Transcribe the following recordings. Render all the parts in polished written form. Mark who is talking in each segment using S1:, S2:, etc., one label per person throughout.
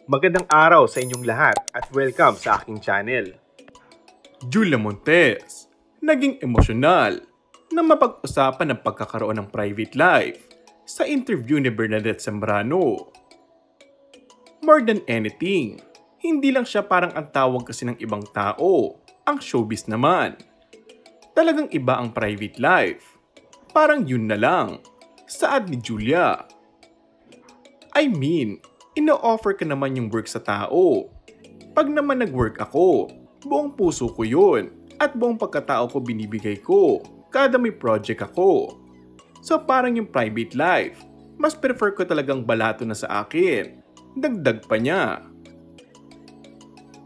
S1: Magandang araw sa inyong lahat at welcome sa aking channel.
S2: Julia Montes, naging emosyonal na mapag-usapan ang pagkakaroon ng private life sa interview ni Bernadette Zambrano. More than anything, hindi lang siya parang ang tawag kasi ng ibang tao, ang showbiz naman. Talagang iba ang private life. Parang yun na lang, saad ni Julia. I mean, ino-offer ka naman yung work sa tao. Pag naman nag-work ako, buong puso ko yun at buong pagkatao ko binibigay ko kada may project ako. So parang yung private life, mas prefer ko talagang balato na sa akin. Dagdag pa niya.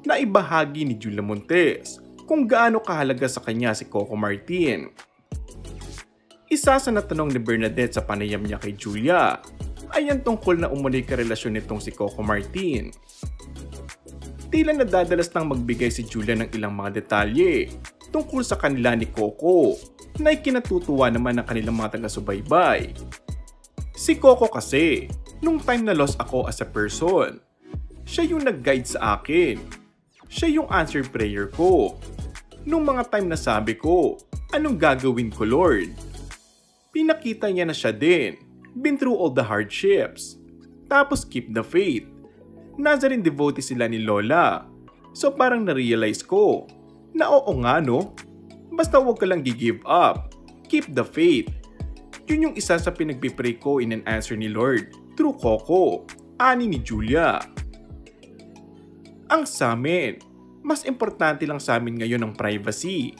S2: Naibahagi ni Julia Montes kung gaano kahalaga sa kanya si Coco Martin. Isa sa natanong ni Bernadette sa panayam niya kay Julia ay ang tungkol na umunoy karelasyon nitong si Coco Martin. Tila nadadalas nang magbigay si Julia ng ilang mga detalye tungkol sa kanila ni Coco na ikinatutuwa naman ng kanilang mga taga-subaybay. Si Coco kasi, nung time na lost ako as a person, siya yung nag-guide sa akin. Siya yung answer prayer ko. Nung mga time na sabi ko, anong gagawin ko Lord? Pinakita niya na siya din. Been through all the hardships. Tapos keep the faith. Nazarene devotee sila ni Lola. So parang na-realize ko na oo nga no. Basta huwag ka lang gi-give up. Keep the faith. Yun yung isa sa pinagpipray ko in an answer ni Lord through Coco, ani ni Julia. Ang samin, mas importante lang sa amin ngayon ang privacy.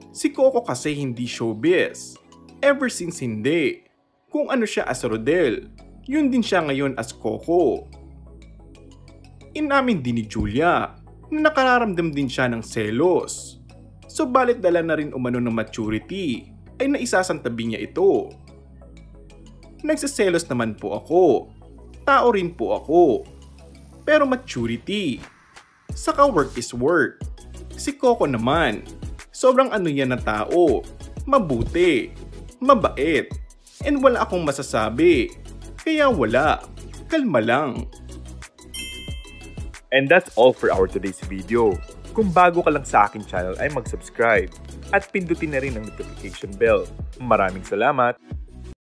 S2: Si Coco kasi hindi showbiz. Ever since hindi. Kung ano siya as Rodel, yun din siya ngayon as Coco. Inamin din ni Julia na nakararamdam din siya ng selos. Subalit dala na rin umano ng maturity ay naisasantabi niya ito. Nagsaselos naman po ako. Tao rin po ako. Pero maturity. Saka work is work. Si Coco naman, sobrang ano yan na tao. Mabuti. Mabait. And wala akong masasabi. Kaya wala. Kalma lang.
S1: And that's all for our today's video. Kung bago ka lang sa aking channel ay mag-subscribe at pindutin na rin ang notification bell. Maraming salamat!